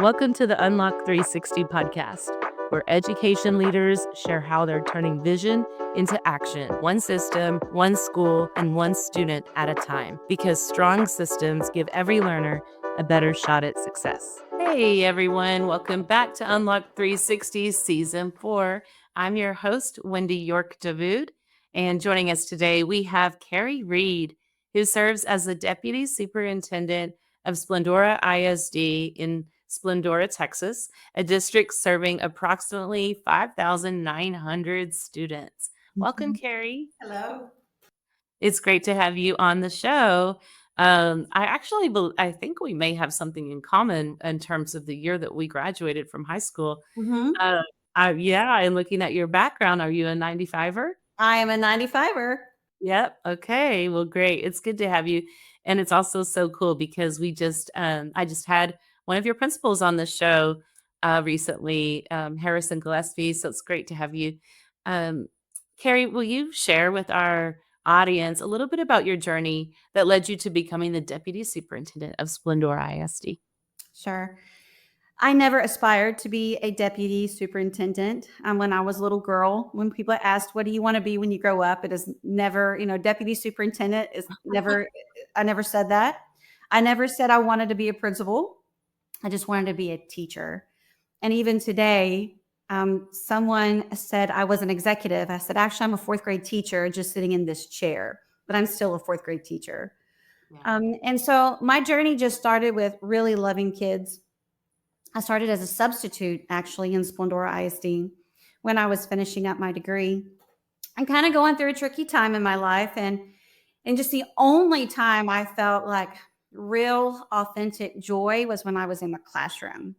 Welcome to the Unlock 360 podcast, where education leaders share how they're turning vision into action, one system, one school, and one student at a time, because strong systems give every learner a better shot at success. Hey, everyone. Welcome back to Unlock 360 Season 4. I'm your host, Wendy Davoud, and joining us today, we have Carrie Reed, who serves as the Deputy Superintendent of Splendora ISD in Splendora, Texas, a district serving approximately 5,900 students. Welcome, Carrie. Hello. It's great to have you on the show. I think we may have something in common in terms of the year that we graduated from high school. Mm-hmm. I'm looking at your background. Are you a 95er? I am a 95er. Yep. Okay. Well, great. It's good to have you. And it's also so cool because I just had one of your principals on the show recently, Harrison Gillespie. So it's great to have you. Um, Carrie, will you share with our audience a little bit about your journey that led you to becoming the Deputy Superintendent of Splendora ISD? Sure. I never aspired to be a deputy superintendent. When I was a little girl, when people asked, what do you want to be when you grow up? It is never, deputy superintendent is never, I never said that. I never said I wanted to be a principal. I just wanted to be a teacher. And even today, someone said I was an executive. I said, actually, I'm a fourth grade teacher just sitting in this chair, but I'm still a fourth grade teacher. Yeah. And so my journey just started with really loving kids. I started as a substitute actually in Splendora ISD when I was finishing up my degree and kind of going through a tricky time in my life. And just the only time I felt like real authentic joy was when I was in the classroom.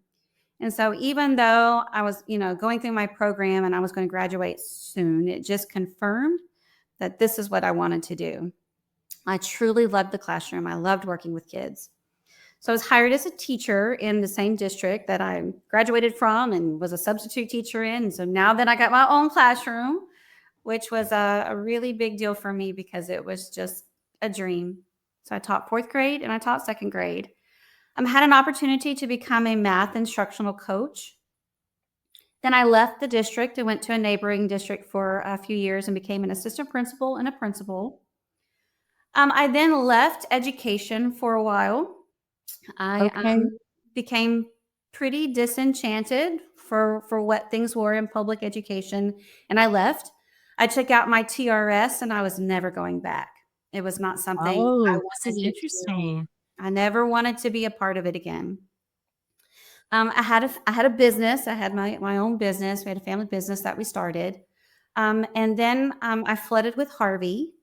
And so even though I was, going through my program and I was going to graduate soon, it just confirmed that this is what I wanted to do. I truly loved the classroom. I loved working with kids. So I was hired as a teacher in the same district that I graduated from and was a substitute teacher in. And so now that I got my own classroom, which was a really big deal for me because it was just a dream. So I taught fourth grade and I taught second grade. I had an opportunity to become a math instructional coach. Then I left the district and went to a neighboring district for a few years and became an assistant principal and a principal. I then left education for a while. I became pretty disenchanted for what things were in public education, and I left. I took out my TRS, and I was never going back. It was not something I wanted this is to interesting. do. I never wanted to be a part of it again. I had a business. I had my own business. We had a family business that we started, and then I flooded with Harvey,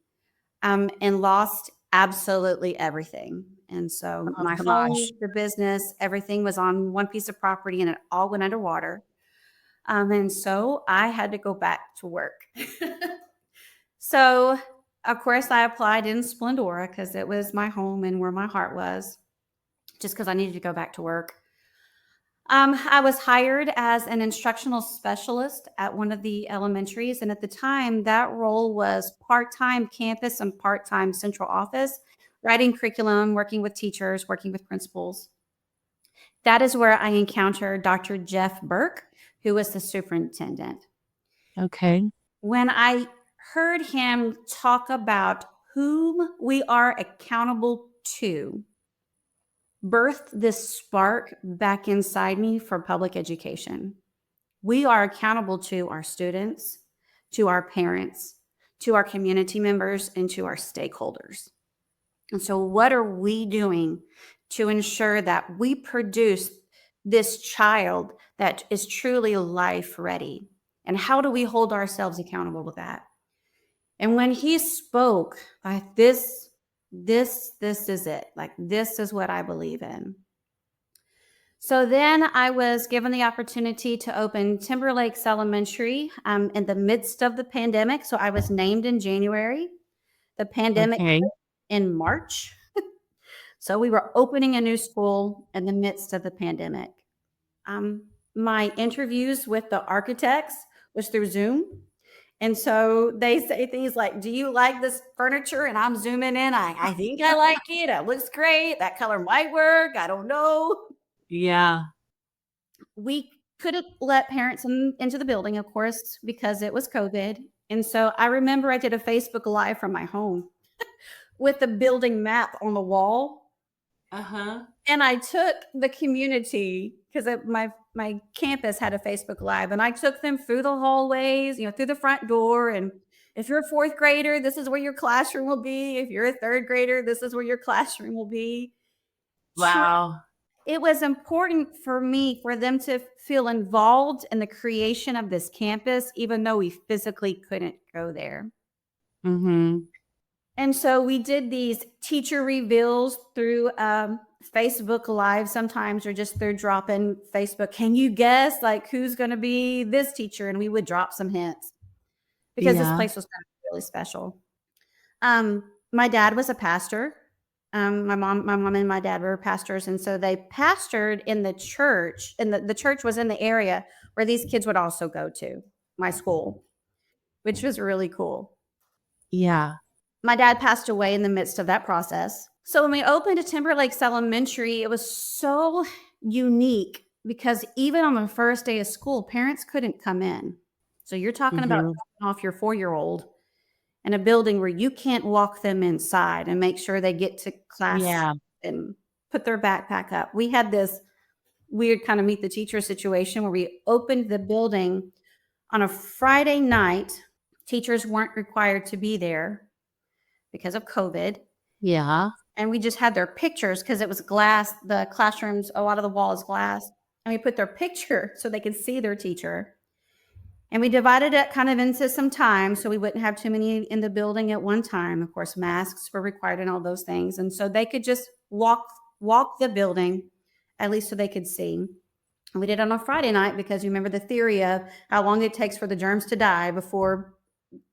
and lost absolutely everything. And so my home, the business, everything was on one piece of property and it all went underwater. And so I had to go back to work. So, of course, I applied in Splendora because it was my home and where my heart was, just because I needed to go back to work. I was hired as an instructional specialist at one of the elementaries. And at the time, that role was part-time campus and part-time central office, writing curriculum, working with teachers, working with principals. That is where I encountered Dr. Jeff Burke, who was the superintendent. Okay. When I heard him talk about whom we are accountable to, birthed this spark back inside me for public education. We are accountable to our students, to our parents, to our community members, and to our stakeholders. And so what are we doing to ensure that we produce this child that is truly life ready? And how do we hold ourselves accountable with that? And when he spoke, like this is it. Like, this is what I believe in. So then I was given the opportunity to open Timber Lakes Elementary in the midst of the pandemic. So I was named in January. The pandemic in March. So we were opening a new school in the midst of the pandemic. My interviews with the architects was through Zoom. And so they say things like, do you like this furniture? And I'm zooming in. I think I like it. It looks great. That color might work. I don't know. Yeah. we couldn't let parents into the building, of course, because it was COVID. And so I remember I did a Facebook Live from my home with the building map on the wall. Uh-huh. And I took the community because my campus had a Facebook Live, and I took them through the hallways, through the front door. And if you're a fourth grader, this is where your classroom will be. If you're a third grader, this is where your classroom will be. Wow. It was important for me for them to feel involved in the creation of this campus, even though we physically couldn't go there. Mm-hmm. And so we did these teacher reveals through Facebook Live sometimes, or just through dropping Facebook. Can you guess like who's going to be this teacher? And we would drop some hints because this Yeah. place was kind of really special. My dad was a pastor. My mom and my dad were pastors. And so they pastored in the church, and the church was in the area where these kids would also go to, my school, which was really cool. Yeah. My dad passed away in the midst of that process. So when we opened Timberlakes Elementary, it was so unique because even on the first day of school, parents couldn't come in. So you're talking about Mm-hmm. dropping off your 4-year-old in a building where you can't walk them inside and make sure they get to class Yeah. and put their backpack up. We had this weird kind of meet the teacher situation where we opened the building on a Friday night. Teachers weren't required to be there because of COVID. Yeah. And we just had their pictures because it was glass. The classrooms, a lot of the wall is glass. And we put their picture so they could see their teacher. And we divided it kind of into some time so we wouldn't have too many in the building at one time. Of course, masks were required and all those things. And so they could just walk the building, at least so they could see. And we did it on a Friday night because you remember the theory of how long it takes for the germs to die before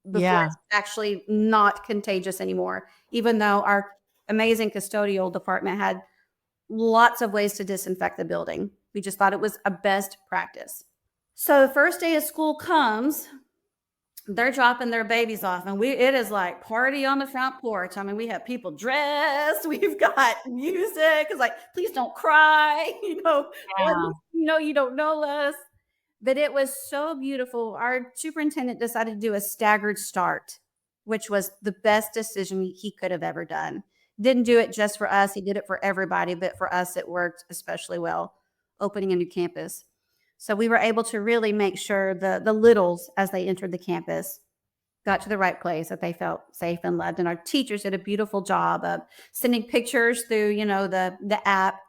Yeah. it's actually not contagious anymore, even though our amazing custodial department had lots of ways to disinfect the building. We just thought it was a best practice. So the first day of school comes, they're dropping their babies off, and it is like party on the front porch. I mean, we have people dressed, we've got music. It's like, please don't cry, Yeah. you don't know us. But it was so beautiful. Our superintendent decided to do a staggered start, which was the best decision he could have ever done. Didn't do it just for us. He did it for everybody, but for us, it worked especially well, opening a new campus. So we were able to really make sure the littles, as they entered the campus, got to the right place, that they felt safe and loved. And our teachers did a beautiful job of sending pictures through, the app.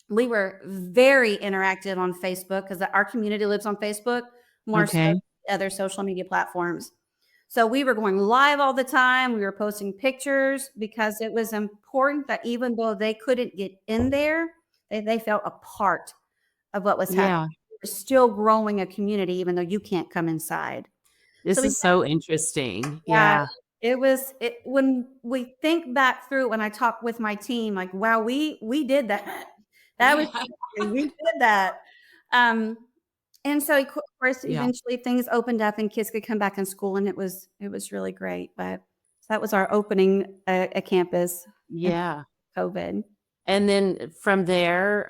We were very interactive on Facebook because our community lives on Facebook more so Okay. than other social media platforms. So we were going live all the time. We were posting pictures because it was important that even though they couldn't get in there, they felt a part of what was happening. Yeah. We were still growing a community, even though you can't come inside. So This we is so interesting. yeah, Yeah. when we think back through, when I talk with my team, like, wow, we did that. That was Yeah. we did that. And so of course, Yeah. eventually things opened up and kids could come back in school, and it was really great. But so that was our opening a campus in Yeah. COVID. And then from there,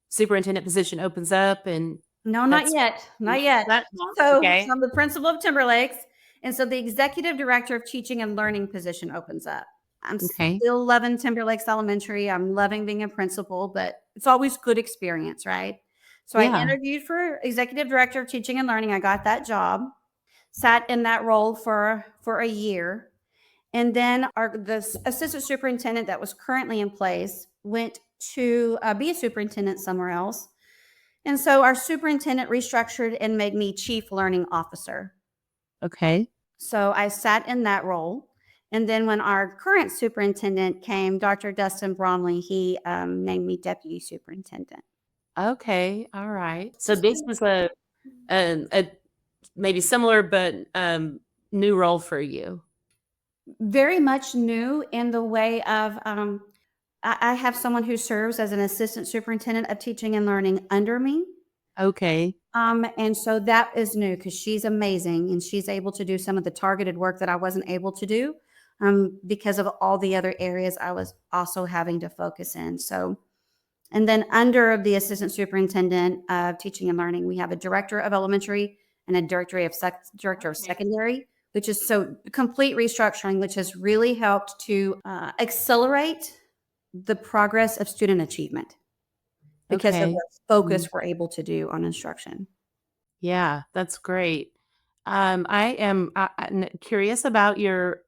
superintendent position opens up, and No, not that's yet. Not yet. that no? So Okay. I'm the principal of Timberlakes. And so the executive director of teaching and learning position opens up. I'm Okay. still loving Timberlakes Elementary. I'm loving being a principal, but it's always good experience, right? So I Yeah. interviewed for executive director of teaching and learning. I got that job, sat in that role for a year. And then the assistant superintendent that was currently in place went to be a superintendent somewhere else. And so our superintendent restructured and made me chief learning officer. Okay. So I sat in that role. And then when our current superintendent came, Dr. Dustin Bromley, he named me deputy superintendent. Okay. All right. So this was a maybe similar but new role for you. Very much new in the way of I have someone who serves as an assistant superintendent of teaching and learning under me. Okay. And so that is new because she's amazing and she's able to do some of the targeted work that I wasn't able to do because of all the other areas I was also having to focus in. So And then under the assistant superintendent of teaching and learning, we have a director of elementary and a director of Okay. secondary, which is so complete restructuring, which has really helped to accelerate the progress of student achievement because of Okay. the focus Mm. we're able to do on instruction. Yeah, that's great. I am curious about your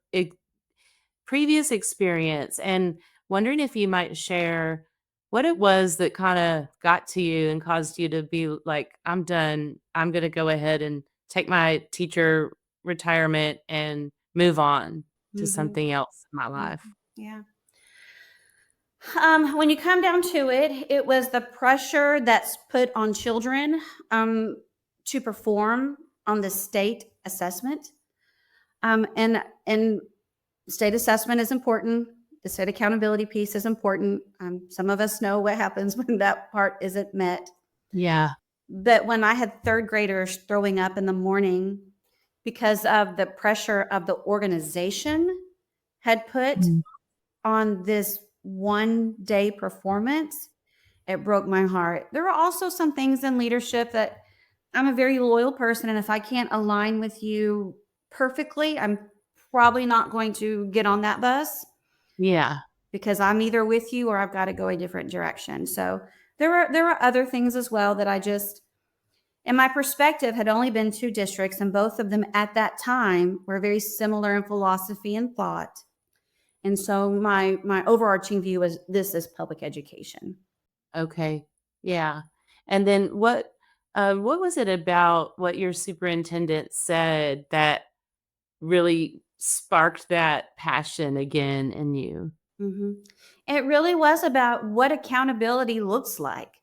previous experience and wondering if you might share what it was that kind of got to you and caused you to be like, I'm done. I'm going to go ahead and take my teacher retirement and move on to Hmm. something else in my life. Yeah. When you come down to it, it was the pressure that's put on children to perform on the state assessment. And state assessment is important. The state accountability piece is important. Some of us know what happens when that part isn't met. Yeah. But when I had third graders throwing up in the morning because of the pressure of the organization had put Mm. on this one day performance, it broke my heart. There are also some things in leadership that I'm a very loyal person. And if I can't align with you perfectly, I'm probably not going to get on that bus Yeah. because I'm either with you or I've got to go a different direction. So there are other things as well that I just, in my perspective, had only been two districts, and both of them at that time were very similar in philosophy and thought. And so my overarching view is this is public education. Okay. Yeah. And then what was it about what your superintendent said that really sparked that passion again in you? Hmm. It really was about what accountability looks like.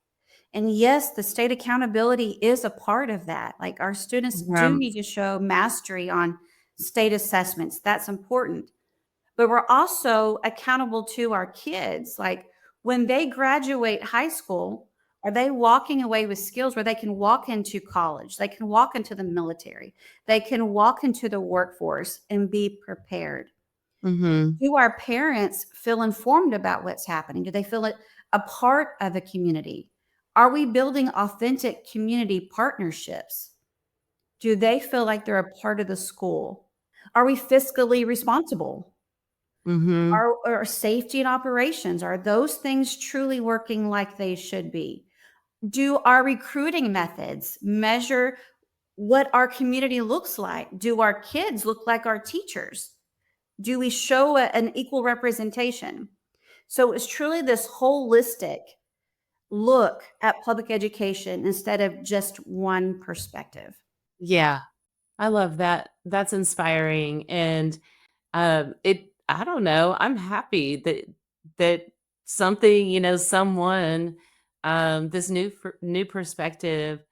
And yes, the state accountability is a part of that. Like our students do Um, need to show mastery on state assessments. That's important. But we're also accountable to our kids. Like when they graduate high school, are they walking away with skills where they can walk into college, they can walk into the military, they can walk into the workforce and be prepared? mhm. Do our parents feel informed about what's happening? Do they feel it a part of the community? Are we building authentic community partnerships? Do they feel like they're a part of the school? Are we fiscally responsible? Mhm. Are safety and operations, are those things truly working like they should be? Do our recruiting methods measure what our community looks like? Do our kids look like our teachers? Do we show an equal representation? So it's truly this holistic look at public education instead of just one perspective. Yeah. I love that. That's inspiring, and, it I don't know, I'm happy that something, someone, this new perspective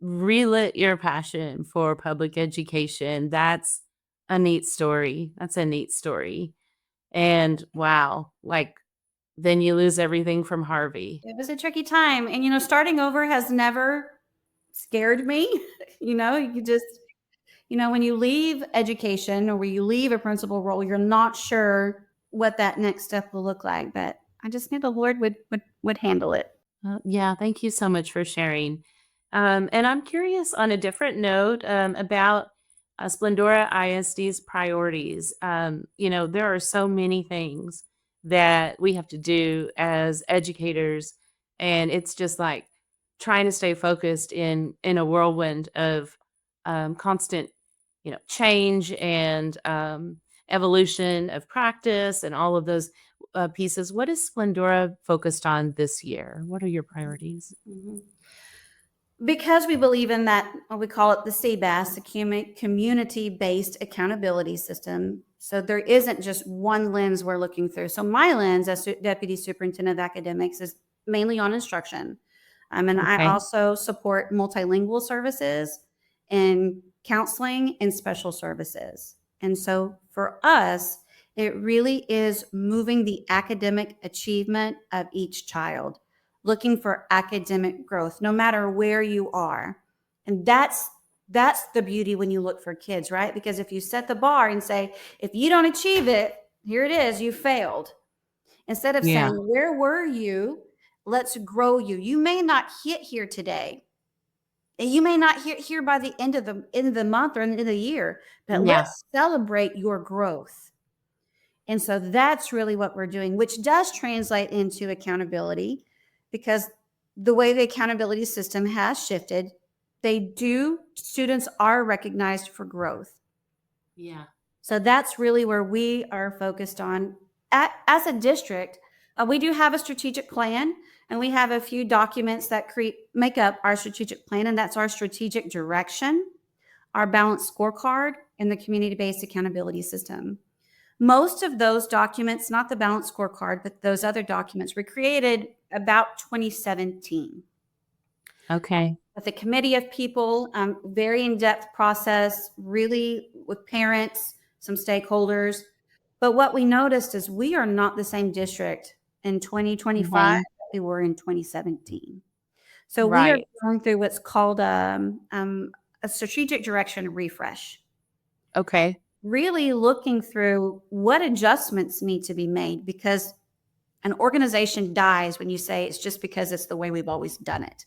relit your passion for public education. That's a neat story. That's a neat story, and wow, like, then you lose everything from Harvey. It was a tricky time. And, starting over has never scared me. You just, when you leave education or when you leave a principal role, you're not sure what that next step will look like. But I just knew the Lord would handle it. Yeah, thank you so much for sharing. And I'm curious on a different note about Splendora ISD's priorities. There are so many things that we have to do as educators, and it's just like trying to stay focused in a whirlwind of constant, change and evolution of practice and all of those pieces. What is Splendora focused on this year? What are your priorities? Mhm. Because we believe in that, we call it the CBAS, the community based accountability system. So there isn't just one lens we're looking through. So my lens as Deputy Superintendent of Academics is mainly on instruction. And I Okay. also support multilingual services and counseling and special services. And so for us, it really is moving the academic achievement of each child, looking for academic growth no matter where you are. And that's the beauty when you look for kids, right? Because if you set the bar and say, if you don't achieve it, here it is, you failed. Instead of Yeah. saying, where were you? Let's grow you. You may not hit here today. And you may not hit here by the end of the month or end of the year, but Yeah. let's celebrate your growth. And so that's really what we're doing, which does translate into accountability, because the way the accountability system has shifted, students are recognized for growth. Yeah. So that's really where we are focused on. As a district, we do have a strategic plan, and we have a few documents that make up our strategic plan, and that's our strategic direction, our balanced scorecard, and the community-based accountability system. Most of those documents, not the balanced scorecard, but those other documents, were created about 2017. Okay. With a committee of people, very in-depth process, really with parents, some stakeholders. But what we noticed is we are not the same district in 2025 that we were in 2017. So we are Right. going through what's called a strategic direction refresh. Okay. Really looking through what adjustments need to be made, because an organization dies when you say it's just because it's the way we've always done it.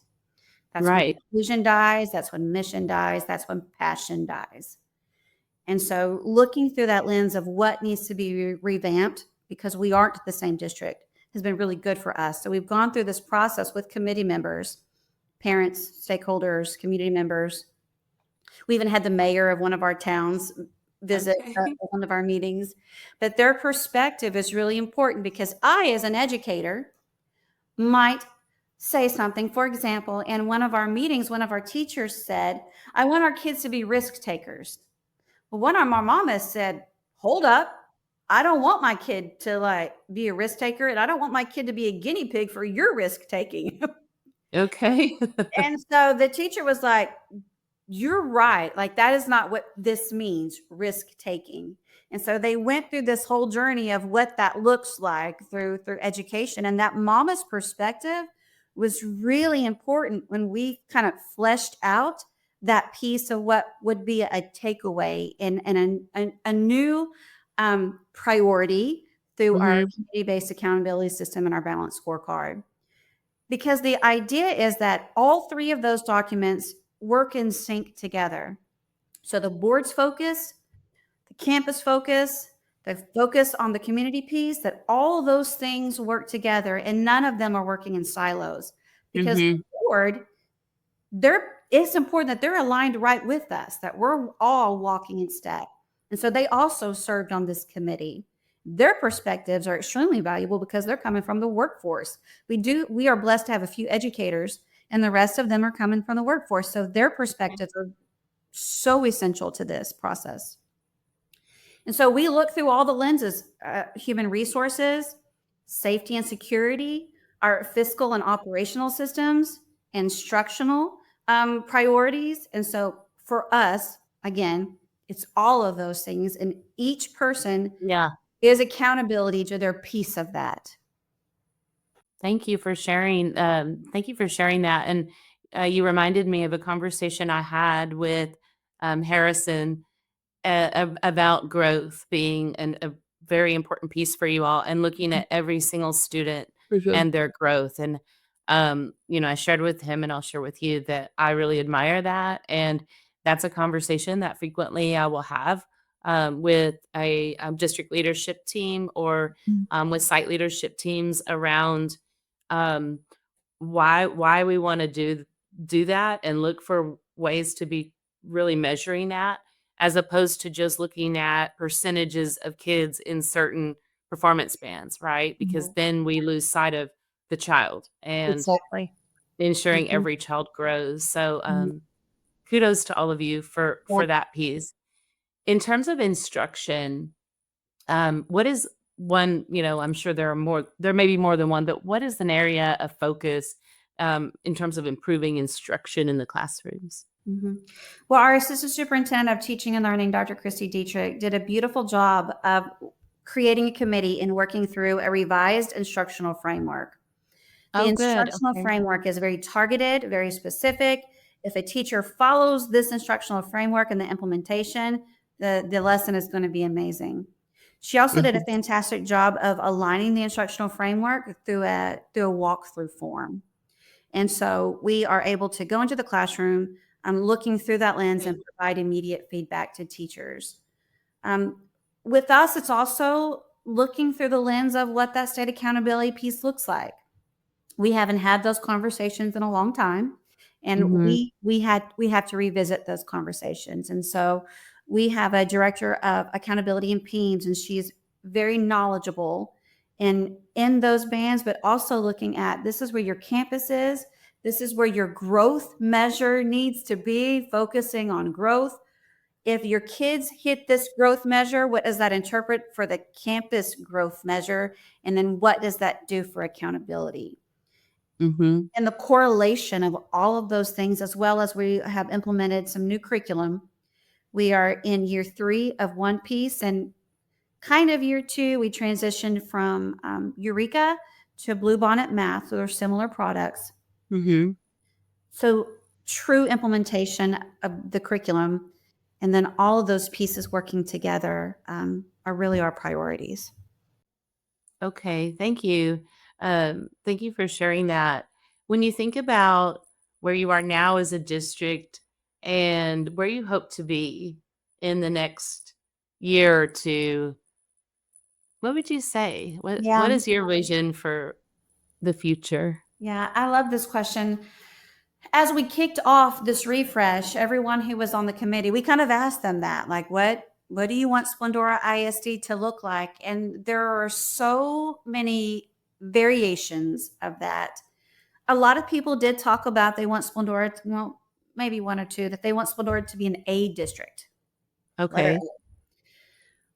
That's when Right. vision dies. That's when mission dies. That's when passion dies. And so looking through that lens of what needs to be revamped, because we aren't the same district, has been really good for us. So we've gone through this process with committee members, parents, stakeholders, community members. We even had the mayor of one of our towns visit one of our meetings. But their perspective is really important, because I, as an educator, might say something. For example, in one of our meetings, one of our teachers said, I want our kids to be risk takers. Well, one of our mamas said, hold up. I don't want my kid to be a risk taker, and I don't want my kid to be a guinea pig for your risk taking. Okay. And so the teacher was like, you're right. That is not what this means, risk taking. And so they went through this whole journey of what that looks like through education. And that mama's perspective was really important when we kind of fleshed out that piece of what would be a takeaway and a new priority through our community-based accountability system and our balanced scorecard. Because the idea is that all three of those documents work in sync together. So the board's focus, the campus focus, the focus on the community piece, that all those things work together, and none of them are working in silos. Because the board, it's important that they're aligned right with us, that we're all walking in step. And so they also served on this committee. Their perspectives are extremely valuable because they're coming from the workforce. We are blessed to have a few educators, and the rest of them are coming from the workforce. So their perspectives are so essential to this process. And so we look through all the lenses, human resources, safety and security, our fiscal and operational systems, instructional priorities. And so for us, again, it's all of those things, and each person is accountability to their piece of that. Thank you for sharing. Thank you for sharing that. And you reminded me of a conversation I had with Harrison about growth being a very important piece for you all, and looking at every single student and their growth. And, I shared with him, and I'll share with you, that I really admire that. And that's a conversation that frequently I will have with a district leadership team, or with site leadership teams around why we want to do that, and look for ways to be really measuring that, as opposed to just looking at percentages of kids in certain performance bands, right? Because then we lose sight of the child and Exactly. ensuring every child grows. So kudos to all of you for that piece. In terms of instruction, what is one, I'm sure there may be more than one, but what is an area of focus in terms of improving instruction in the classrooms? Well, our Assistant Superintendent of Teaching and Learning, Dr. Christy Dietrich, did a beautiful job of creating a committee and working through a revised instructional framework. The instructional framework is very targeted, very specific. If a teacher follows this instructional framework and the implementation, the lesson is going to be amazing. She also did a Mhm. fantastic job of aligning the instructional framework through a walkthrough form. And so we are able to go into the classroom, looking through that lens and provide immediate feedback to teachers. Um, with us, it's also looking through the lens of what that state accountability piece looks like. We haven't had those conversations in a long time, and Mhm. we have to revisit those conversations. And so we have a director of accountability and PEAMS, and she's very knowledgeable in those bands, but also looking at this is where your campus is. This is where your growth measure needs to be, focusing on growth. If your kids hit this growth measure, what does that interpret for the campus growth measure? And then what does that do for accountability? Mhm. And the correlation of all of those things, as well as we have implemented some new curriculum. We are in year 3 of One Piece, and kind of year 2, we transitioned from Eureka to Bluebonnet Math. So they're similar products. Mhm. So true implementation of the curriculum, and then all of those pieces working together are really our priorities. Okay, thank you. Thank you for sharing that. When you think about where you are now as a district and where you hope to be in the next year or two, what would you say? What Yeah, is your vision for the future? yeah, I love this question. As we kicked off this refresh, everyone who was on the committee, we kind of asked them that, like, what do you want Splendora ISD to look like? And there are so many variations of that. A lot of people did talk about they want Splendora to, well, maybe one or two, that they want Splendora to be an A district. Letter Okay.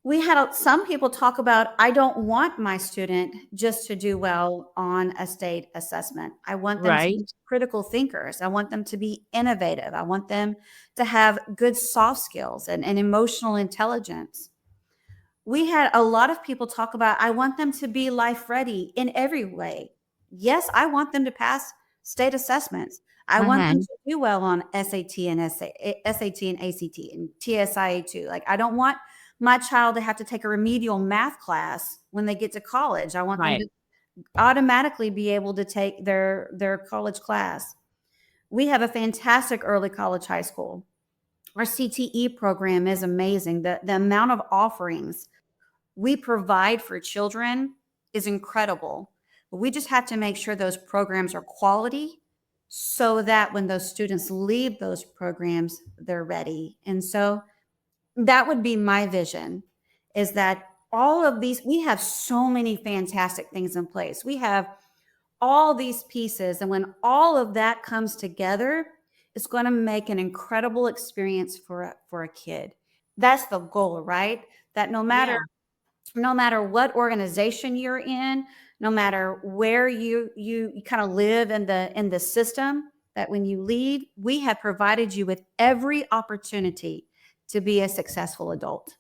We had some people talk about, I don't want my student just to do well on a state assessment. I want them to Right. be critical thinkers. I want them to be innovative. I want them to have good soft skills and emotional intelligence. We had a lot of people talk about, I want them to be life ready in every way. Yes, I want them to pass state assessments. I want them Mhm. to do well on SAT and ACT and TSIA too. Like, I don't want my child to have to take a remedial math class when they get to college. I want them Right. to automatically be able to take their college class. We have a fantastic early college high school. Our CTE program is amazing. The amount of offerings we provide for children is incredible. But we just have to make sure those programs are quality so that when those students leave those programs, they're ready. And so that would be my vision, is that all of these, we have so many fantastic things in place. We have all these pieces. And when all of that comes together, it's going to make an incredible experience for a kid. That's the goal, right? That Yeah. no matter what organization you're in, no matter where you kind of live in the system, that when you leave, we have provided you with every opportunity to be a successful adult.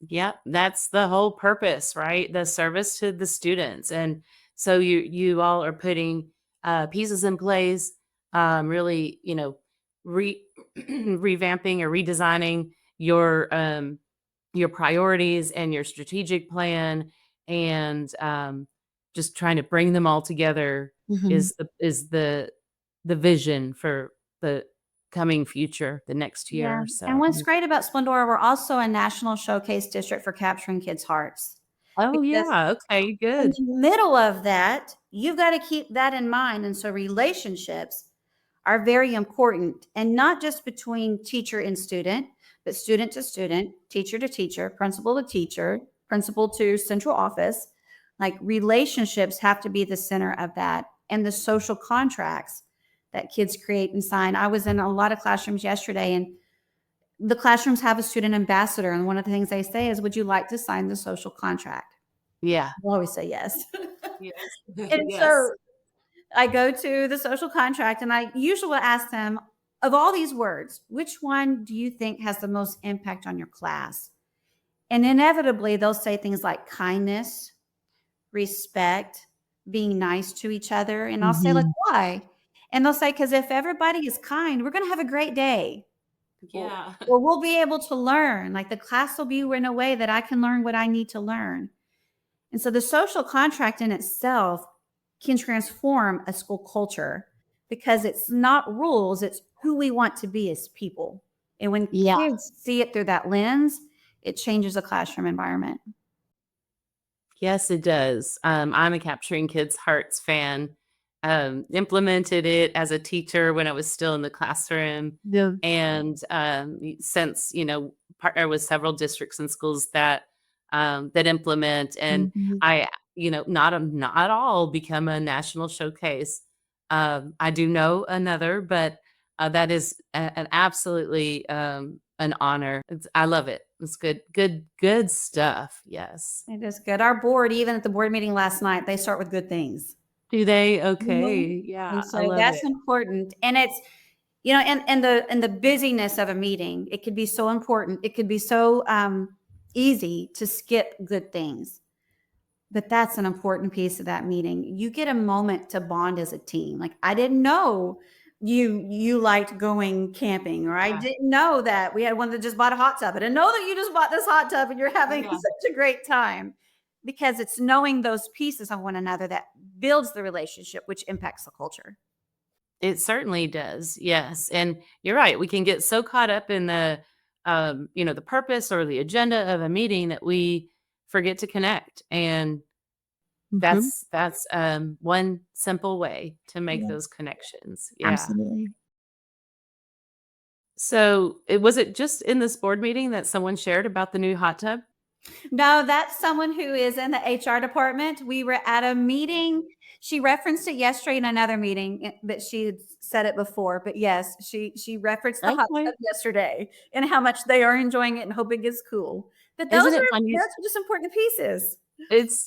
Yep, that's the whole purpose, right? The service to the students. And so you all are putting pieces in place, really, re revamping or redesigning your priorities and your strategic plan, and just trying to bring them all together Mhm. is the vision for the coming future, the next Yeah. year. And So, what's great about Splendora, we're also a national showcase district for capturing kids' hearts. oh Because yeah, okay, in good. the middle of that, you've got to keep that in mind. And so relationships are very important, and not just between teacher and student, but student to student, teacher to teacher, teacher, principal to central office. Like, relationships have to be the center of that, and the social contracts that kids create and sign. I was in a lot of classrooms yesterday, and the classrooms have a student ambassador. And one of the things they say is, would you like to sign the social contract? Yeah. I always say yes. Yes. And Yes. so I go to the social contract, and I usually will ask them, of all these words, which one do you think has the most impact on your class? And inevitably, they'll say things like kindness, respect, being nice to each other. And I'll say, like, Mhm. why? And they'll say, because if everybody is kind, we're going to have a great day. Yeah. or we'll be able to learn. Like the class will be in a way that I can learn what I need to learn. And so the social contract in itself can transform a school culture because it's not rules, it's who we want to be as people. And when Yeah. kids see it through that lens, it changes the classroom environment. Yes, it does. I'm a Capturing Kids' Hearts fan. Implemented it as a teacher when I was still in the classroom, The and since partner with several districts and schools that implement, and Mhm. I not all become a national showcase. I do know another, but that is an absolutely an honor. I love it. It's good stuff. Yes. It is good. Our board, even at the board meeting last night, they start with good things. Do they? Mhm. Okay. And Yeah, I so love that's it. important. And it's, and the busyness of a meeting, it could be so important. It could be so easy to skip good things. But that's an important piece of that meeting. You get a moment to bond as a team. Like I didn't know you liked going camping, or I Yeah. didn't know that we had one that just bought a hot tub. I didn't know that you just bought this hot tub and you're having Yeah. such a great time. Because it's knowing those pieces of one another that builds the relationship, which impacts the culture. It certainly does. Yes. And you're right. We can get so caught up in the purpose or the agenda of a meeting that we forget to connect. And Mhm. that's one simple way to make Yeah, those connections. Yeah. absolutely. So was it just in this board meeting that someone shared about the new hot tub? No, that's someone who is in the HR department. We were at a meeting. She referenced it yesterday in another meeting that she had said it before. But yes, she referenced the hot Okay. tub yesterday and how much they are enjoying it and hoping it's cool. But Isn't it funny? those are just important pieces. It's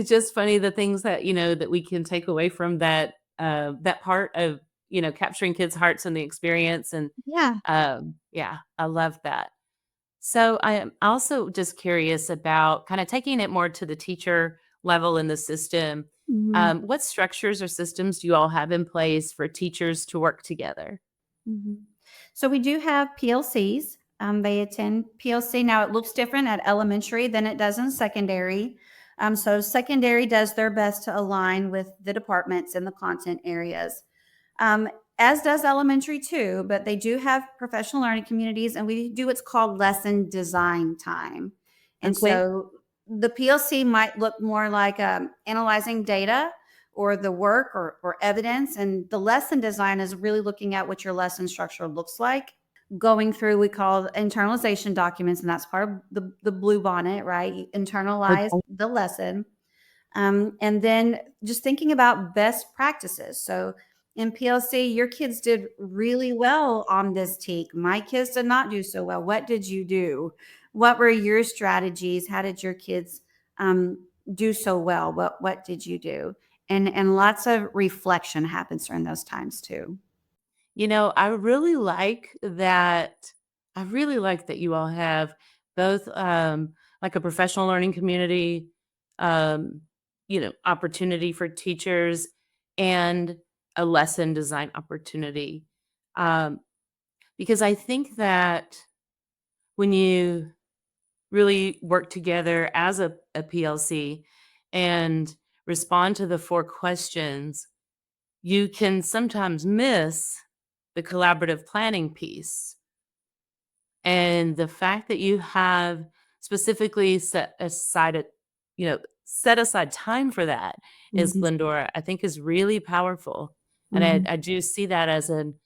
just funny the things that we can take away from that part of, capturing kids' hearts and the experience, and, Yeah. yeah, I love that. So, I am also just curious about kinda taking it more to the teacher level in the system. Mhm. What structures or systems do you all have in place for teachers to work together? Mhm. So we do have PLCs. They attend PLC. Now it looks different at elementary than it does in secondary. So secondary does their best to align with the departments and the content areas, um, as does elementary too. But they do have professional learning communities, and we do what's called lesson design time. And Okay. so the PLC might look more like analyzing data or the work or evidence. And the lesson design is really looking at what your lesson structure looks like. Going through, we call internalization documents, and that's part of the Bluebonnet, right? You internalize Okay. the lesson. And then just thinking about best practices. So in PLC, your kids did really well on this teak. My kids did not do so well. What did you do? What were your strategies? How did your kids do so well? What did you do? And lots of reflection happens during those times too. I really like that you all have both, like a professional learning community, um, opportunity for teachers, and a lesson design opportunity. Um, because I think that when you really work together as a PLC and respond to the 4 questions, you can sometimes miss the collaborative planning piece. And the fact that you have specifically set aside time for that is Mhm. Splendora, I think is really powerful. And I, Mhm. I do see that as an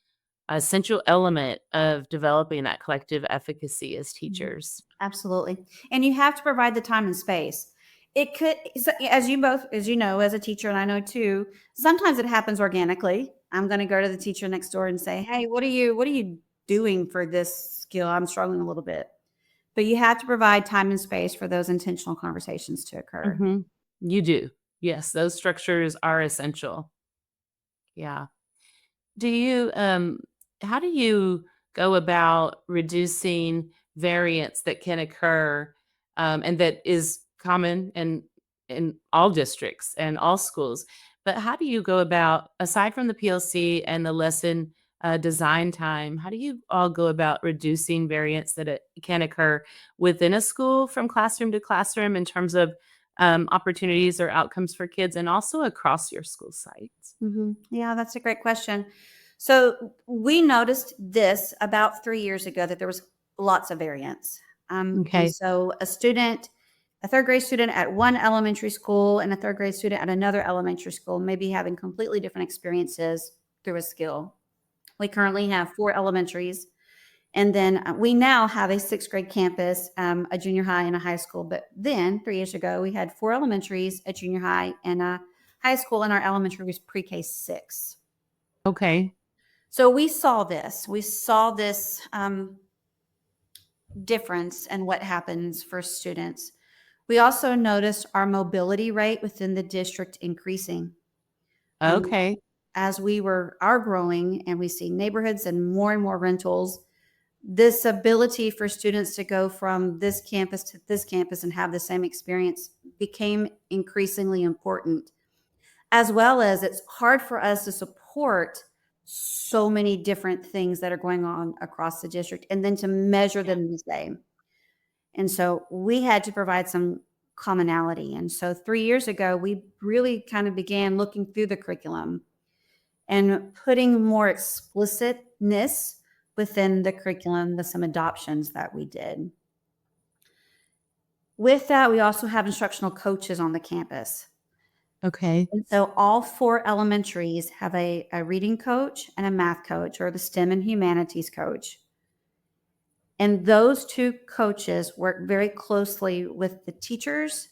essential element of developing that collective efficacy as Mhm. teachers. Absolutely. And you have to provide the time and space. It could, so as you both, as you know, as a teacher, and I know too, sometimes it happens organically. I'm going to go to the teacher next door and say, "Hey, what are you doing for this skill? I'm struggling a little bit." But you have to provide time and space for those intentional conversations to occur. Mhm. You do. Yes, those structures are essential. Yeah. Do you how do you go about reducing variance that can occur, and that is common in all districts and all schools? But how do you go about, aside from the PLC and the lesson design time. How do you all go about reducing variance that it can occur within a school from classroom to classroom in terms of opportunities or outcomes for kids and also across your school sites? Yeah, that's a great question. So we noticed this about 3 years ago that there was lots of variance. And Okay. so a third grade student at one elementary school and a third grade student at another elementary school may be having completely different experiences through a skill. We currently have 4 elementaries. And then we now have a sixth grade campus, a junior high, and a high school. But then 3 years ago, we had 4 elementaries, a junior high, and a high school, and our elementary was pre-K 6. Okay. So we saw this. We saw this difference in what happens for students. We also noticed our mobility rate within the district increasing. Um, Okay. as we are growing and we see neighborhoods and more rentals, this ability for students to go from this campus to this campus and have the same experience became increasingly important, as well as it's hard for us to support so many different things that are going on across the district and then to measure them the same. And so we had to provide some commonality. And so 3 years ago, we really kind of began looking through the curriculum and putting more explicitness within the curriculum, with some adoptions that we did. With that, we also have instructional coaches on the campus. Okay. And so all 4 elementaries have a reading coach and a math coach, or the STEM and humanities coach. And those 2 coaches work very closely with the teachers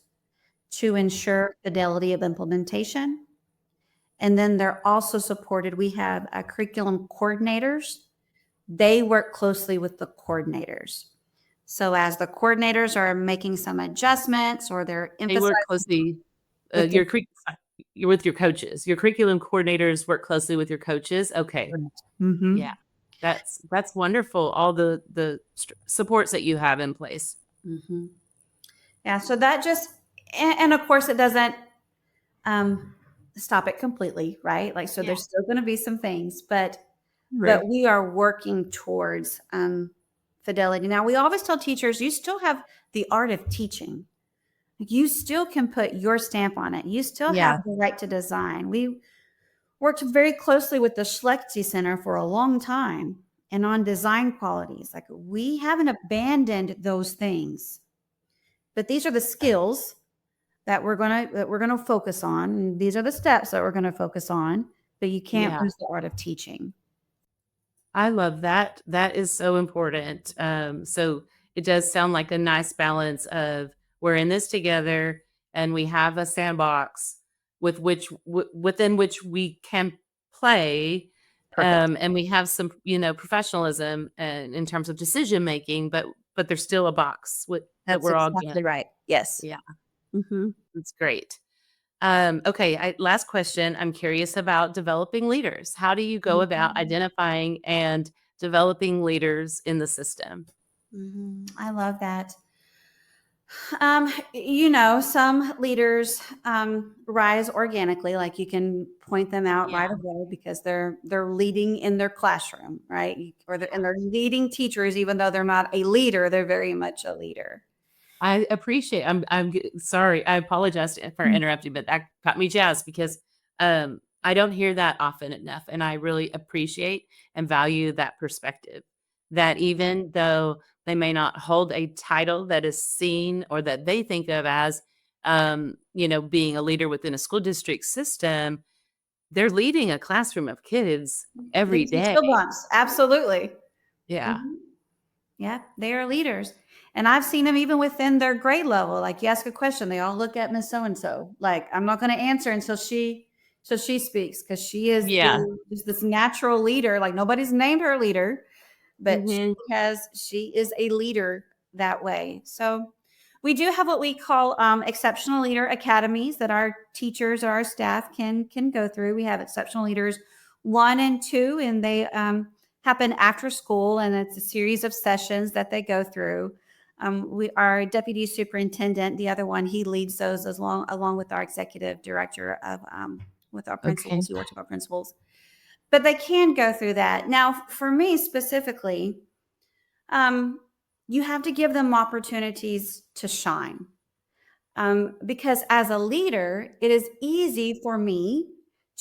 to ensure fidelity of implementation. And then they're also supported. We have curriculum coordinators. They work closely with the coordinators. So as the coordinators are making some adjustments or they're They work emphasizing closely, with the you're with your coaches. Your curriculum coordinators work closely with your coaches? Okay. Yeah. Mhm. That's wonderful, all the supports that you have in place. Mhm. Yeah, so that just and of course it doesn't um, stop it completely, right? Like, so Yeah. there's still going to be some things, but Right. we are working towards fidelity. Now, we always tell teachers, you still have the art of teaching. Like, you still can put your stamp on it. You still have Yeah. the right to design. We worked very closely with the Schlechty Center for a long time and on design qualities. Like, we haven't abandoned those things, but these are the skills that we're gonna focus on. And these are the steps that we're gonna focus on, but you can't Yeah. lose the art of teaching. I love that. That is so important. So it does sound like a nice balance of we're in this together and we have a sandbox within which we can play, Perfect. and we have some, professionalism and in terms of decision making, but there's still a box that That's we're all gonna. exactly right. Yes. Yeah, Mhm. that's great. Okay, last question. I'm curious about developing leaders. How do you go about Mhm. identifying and developing leaders in the system? Mhm. I love that. Some leaders rise organically, like you can point them out Yeah, right away because they're leading in their classroom, right? And they're leading teachers, even though they're not a leader, they're very much a leader. I appreciate. Sorry. I apologize for Mm. interrupting, but that got me jazzed because I don't hear that often enough, and I really appreciate and value that perspective. That even though they may not hold a title that is seen or that they think of as, being a leader within a school district system, they're leading a classroom of kids every Leads and day. skill bumps, absolutely. Yeah. Mhm. Yeah, they are leaders. And I've seen them even within their grade level. Like, you ask a question, they all look at Miss So and so. Like, I'm not going to answer until she speaks, because she is Yeah. just this natural leader. Like, nobody's named her leader, but Mhm. she is a leader that way. So we do have what we call exceptional leader academies that our teachers or our staff can go through. We have exceptional leaders 1 and 2, and they happen after school, and it's a series of sessions that they go through. Our deputy superintendent, the other one, he leads those along with our executive director of with our Okay. principals. He works with our principals. but they can go through that. Now, for me specifically, you have to give them opportunities to shine. Because as a leader, it is easy for me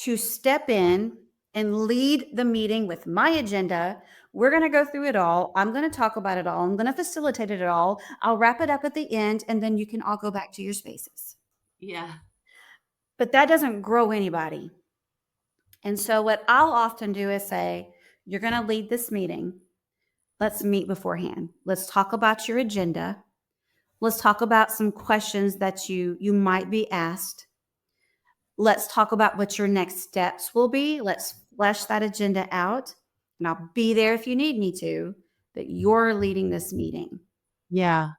to step in and lead the meeting with my agenda. We're going to go through it all. I'm going to talk about it all. I'm going to facilitate it all. I'll wrap it up at the end, and then you can all go back to your spaces. Yeah. But that doesn't grow anybody. And so, what I'll often do is say, you're going to lead this meeting. Let's meet beforehand. Let's talk about your agenda. Let's talk about some questions that you might be asked. Let's talk about what your next steps will be. Let's flesh that agenda out. And I'll be there if you need me to, but you're leading this meeting. Yeah.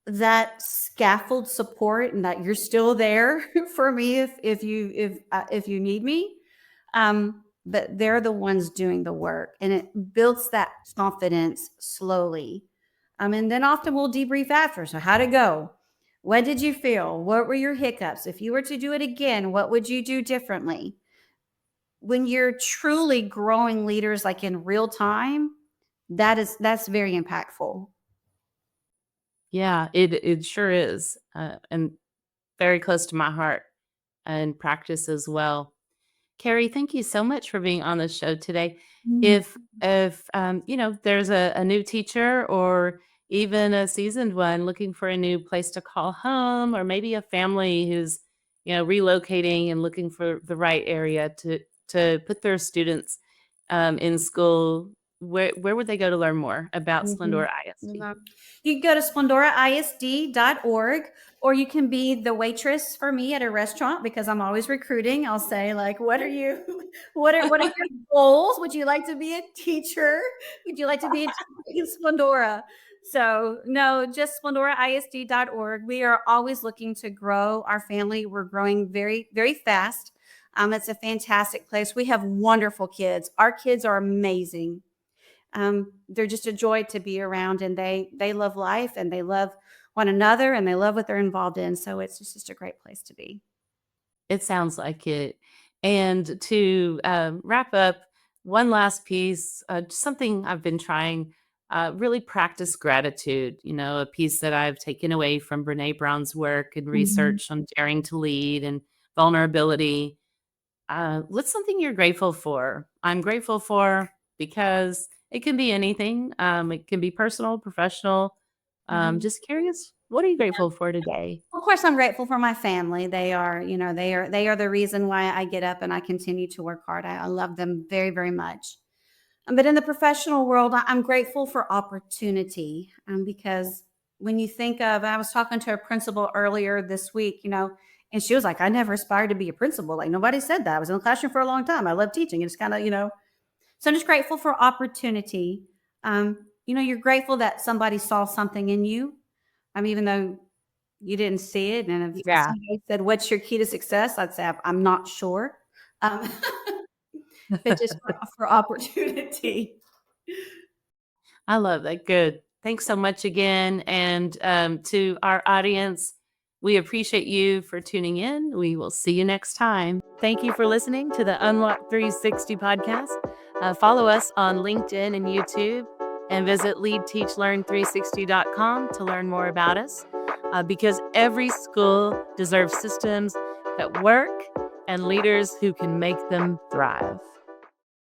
That scaffold support and that you're still there for me if you need me. But they're the ones doing the work, and it builds that confidence slowly. And then often we'll debrief after. So how'd it go? What did you feel? What were your hiccups? If you were to do it again, what would you do differently? When you're truly growing leaders like in real time, that's very impactful. Yeah, it sure is, and very close to my heart and practice as well. Carrie, thank you so much for being on the show today. Mm. If there's a new teacher or even a seasoned one looking for a new place to call home, or maybe a family who's relocating and looking for the right area to put their students in school, where would they go to learn more about Mhm. Splendora ISD? Mhm. You can go to splendoraisd.org, or you can be the waitress for me at a restaurant because I'm always recruiting. I'll say, like, what are you, what are your goals? Would you like to be a teacher? Would you like to be a teacher in Splendora? So no, just splendoraisd.org. We are always looking to grow our family. We're growing very, very fast. It's a fantastic place. We have wonderful kids. Our kids are amazing. They're just a joy to be around, and they love life, and they love one another, and they love what they're involved in. So it's just a great place to be. It sounds like it. And to wrap up, one last piece, something I've been trying, really practice gratitude, a piece that I've taken away from Brene Brown's work and Mhm. research on daring to lead and vulnerability. What's something you're grateful for? I'm grateful for because it can be anything. It can be personal, professional. Mhm. Just curious, what are you grateful for today? Of course, I'm grateful for my family. They are the reason why I get up and I continue to work hard. I love them very, very much. But in the professional world, I'm grateful for opportunity, because when you think of, I was talking to a principal earlier this week, and she was like, I never aspired to be a principal. Like, nobody said that. I was in the classroom for a long time. I love teaching. It's kind of. So I'm just grateful for opportunity. You're grateful that somebody saw something in you. Even though you didn't see it, and if Yeah. somebody said, "What's your key to success?" I'd say, "I'm not sure." Um, but just for opportunity. I love that. Good. Thanks so much again. And to our audience, we appreciate you for tuning in. We will see you next time. Thank you for listening to the Unlock 360 podcast. Follow us on LinkedIn and YouTube, and visit leadteachlearn360.com to learn more about us, because every school deserves systems that work and leaders who can make them thrive.